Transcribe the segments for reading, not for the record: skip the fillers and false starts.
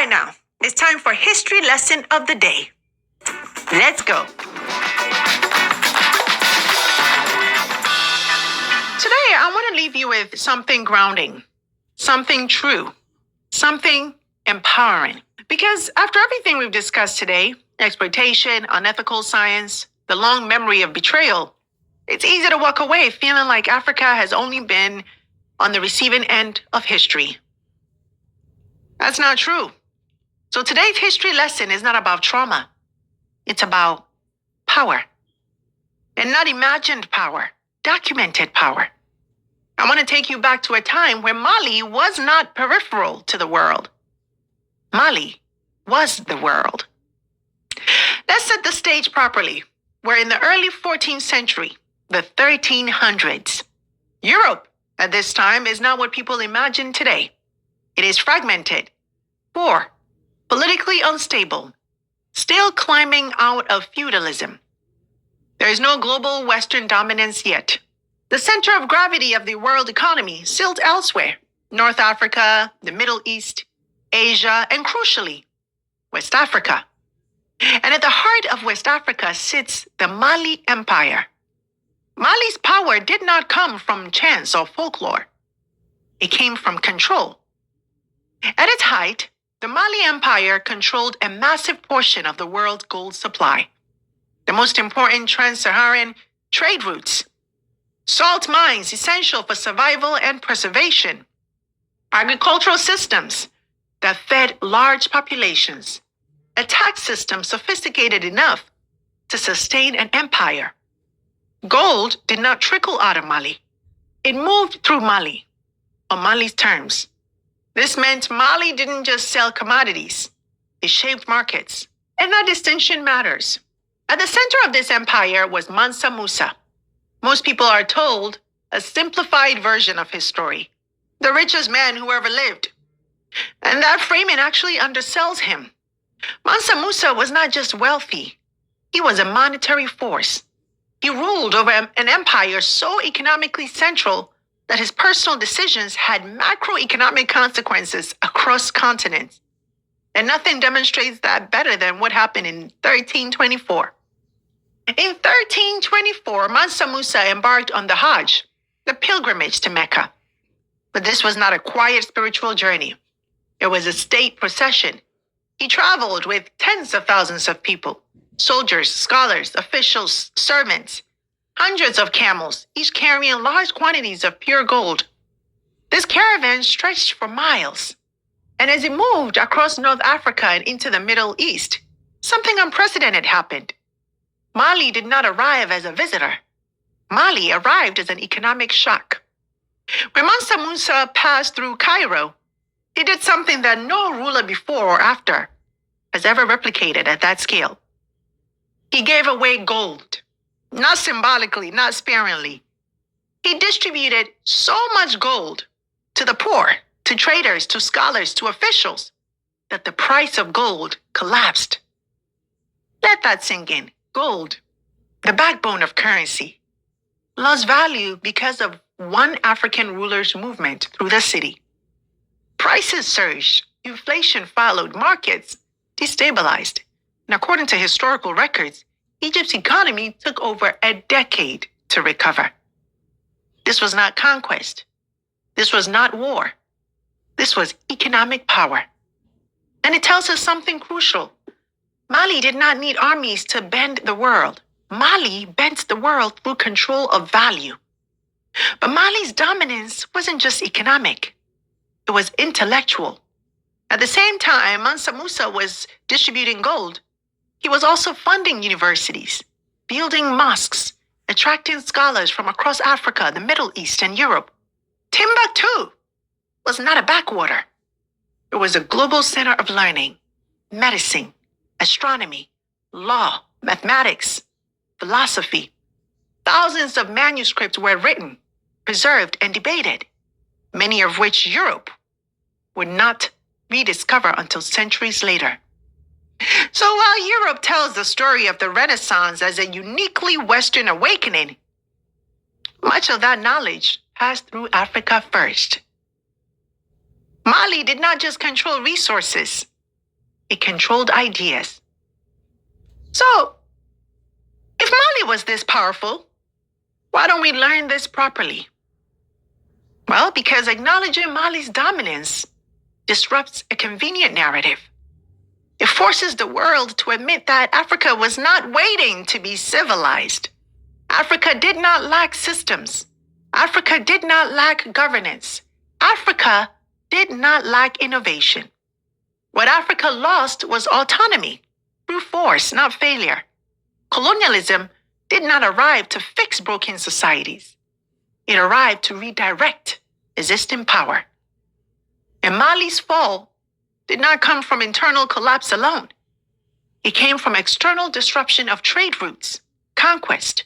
right now, it's time for History Lesson of the Day. Let's go. Today, I want to leave you with something grounding, something true, something empowering. Because after everything we've discussed today, exploitation, unethical science, the long memory of betrayal, it's easy to walk away feeling like Africa has only been on the receiving end of history. That's not true. So today's history lesson is not about trauma. It's about power. And not imagined power, documented power. I want to take you back to a time where Mali was not peripheral to the world. Mali was the world. Let's set the stage properly. We're in the early 14th century, the 1300s. Europe at this time is not what people imagine today. It is fragmented, poor, politically unstable, still climbing out of feudalism. There is no global Western dominance yet. The center of gravity of the world economy still elsewhere. North Africa, the Middle East, Asia, and crucially, West Africa. And at the heart of West Africa sits the Mali Empire. Mali's power did not come from chance or folklore. It came from control. At its height, the Mali Empire controlled a massive portion of the world's gold supply. The most important trans-Saharan trade routes, salt mines essential for survival and preservation, agricultural systems that fed large populations, a tax system sophisticated enough to sustain an empire. Gold did not trickle out of Mali. It moved through Mali, on Mali's terms. This meant Mali didn't just sell commodities. It shaped markets. And that distinction matters. At the center of this empire was Mansa Musa. Most people are told a simplified version of his story. The richest man who ever lived. And that framing actually undersells him. Mansa Musa was not just wealthy. He was a monetary force. He ruled over an empire so economically central that his personal decisions had macroeconomic consequences across continents. And nothing demonstrates that better than what happened in 1324. In 1324, Mansa Musa embarked on the Hajj, the pilgrimage to Mecca. But this was not a quiet spiritual journey. It was a state procession. He traveled with tens of thousands of people, soldiers, scholars, officials, servants, hundreds of camels, each carrying large quantities of pure gold. This caravan stretched for miles. And as it moved across North Africa and into the Middle East, something unprecedented happened. Mali did not arrive as a visitor. Mali arrived as an economic shock. When Mansa Musa passed through Cairo, he did something that no ruler before or after has ever replicated at that scale. He gave away gold, not symbolically, not sparingly. He distributed so much gold to the poor, to traders, to scholars, to officials, that the price of gold collapsed. Let that sink in. Gold, the backbone of currency, lost value because of one African ruler's movement through the city. Prices surged, inflation followed, markets destabilized. And according to historical records, Egypt's economy took over a decade to recover. This was not conquest. This was not war. This was economic power. And it tells us something crucial. Mali did not need armies to bend the world. Mali bent the world through control of value. But Mali's dominance wasn't just economic. It was intellectual. At the same time, Mansa Musa was distributing gold. He was also funding universities, building mosques, attracting scholars from across Africa, the Middle East, and Europe. Timbuktu was not a backwater. It was a global center of learning, medicine, astronomy, law, mathematics, philosophy. Thousands of manuscripts were written, preserved, and debated, many of which Europe would not rediscover until centuries later. So while Europe tells the story of the Renaissance as a uniquely Western awakening, much of that knowledge passed through Africa first. Mali did not just control resources, It controlled ideas. So, if Mali was this powerful, why don't we learn this properly? Well, because acknowledging Mali's dominance disrupts a convenient narrative. It forces the world to admit that Africa was not waiting to be civilized. Africa did not lack systems. Africa did not lack governance. Africa did not lack innovation. What Africa lost was autonomy through force, not failure. Colonialism did not arrive to fix broken societies. It arrived to redirect existing power. And Mali's fall did not come from internal collapse alone. It came from external disruption of trade routes, conquest,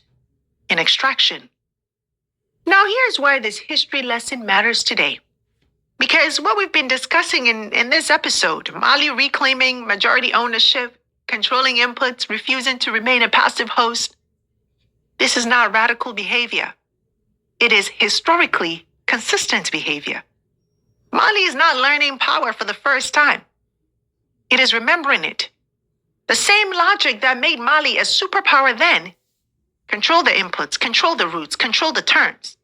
and extraction. Now here's why this history lesson matters today. Because what we've been discussing in this episode, Mali reclaiming majority ownership, controlling inputs, refusing to remain a passive host, this is not radical behavior. It is historically consistent behavior. Mali is not learning power for the first time. It is remembering it. The same logic that made Mali a superpower then, control the inputs, control the routes, control the terms,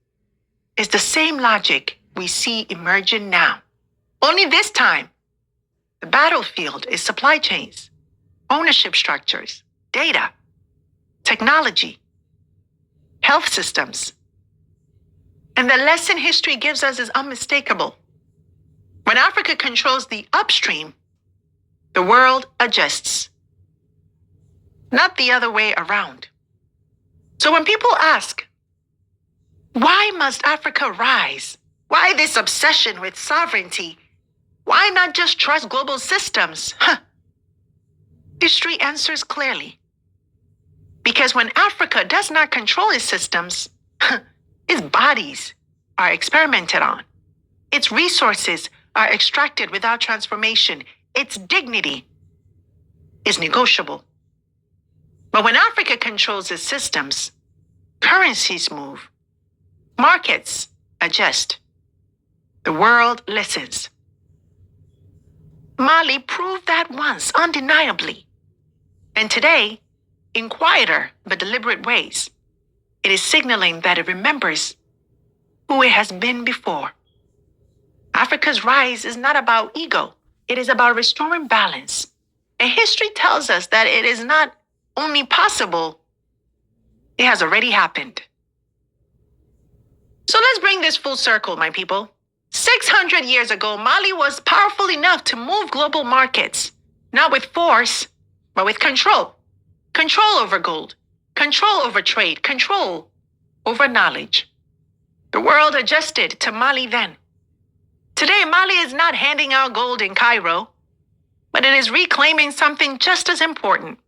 is the same logic we see emerging now. Only this time, the battlefield is supply chains, ownership structures, data, technology, health systems. And the lesson history gives us is unmistakable. When Africa controls the upstream, the world adjusts, not the other way around. So when people ask, why must Africa rise? Why this obsession with sovereignty? Why not just trust global systems? History answers clearly. Because when Africa does not control its systems, its bodies are experimented on. Its resources are extracted without transformation. Its dignity is negotiable. But when Africa controls its systems, currencies move, markets adjust, the world listens. Mali proved that once, undeniably. And today, in quieter but deliberate ways, it is signaling that it remembers who it has been before. Africa's rise is not about ego. It is about restoring balance. And history tells us that it is not only possible, it has already happened. So let's bring this full circle, my people. 600 years ago, Mali was powerful enough to move global markets, not with force, but with control. Control over gold, control over trade, control over knowledge. The world adjusted to Mali then. Today, Mali is not handing out gold in Cairo, but it is reclaiming something just as important: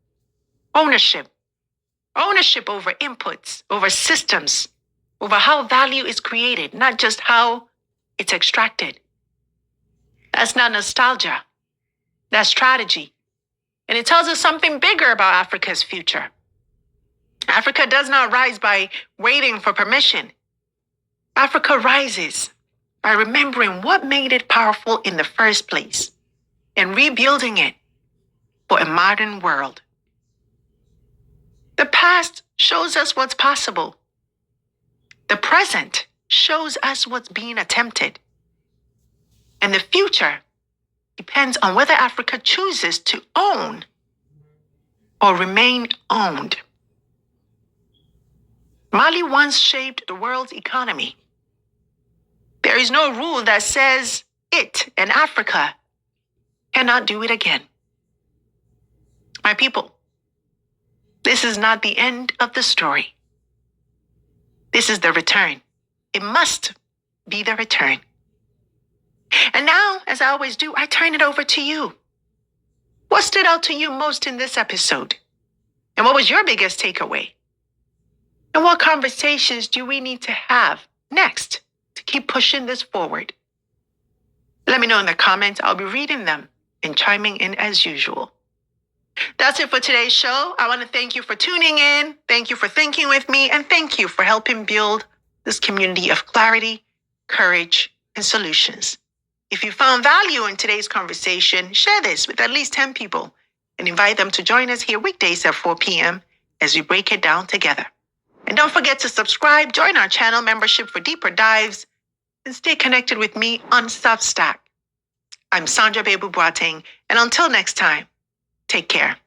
ownership. Ownership over inputs, over systems, over how value is created, not just how it's extracted. That's not nostalgia. That's strategy. And it tells us something bigger about Africa's future. Africa does not rise by waiting for permission. Africa rises by remembering what made it powerful in the first place and rebuilding it for a modern world. The past shows us what's possible. The present shows us what's being attempted. And the future depends on whether Africa chooses to own or remain owned. Mali once shaped the world's economy. There is no rule that says it and Africa cannot do it again. My people, this is not the end of the story. This is the return. It must be the return. And now, as I always do, I turn it over to you. What stood out to you most in this episode? And what was your biggest takeaway? And what conversations do we need to have next to keep pushing this forward? Let me know in the comments. I'll be reading them and chiming in as usual. That's it for today's show. I want to thank you for tuning in. Thank you for thinking with me. And thank you for helping build this community of clarity, courage, and solutions. If you found value in today's conversation, share this with at least 10 people and invite them to join us here weekdays at 4 p.m. as we break it down together. And don't forget to subscribe, join our channel membership for deeper dives, and stay connected with me on Substack. I'm Sandra Bebu Boateng, and until next time, take care.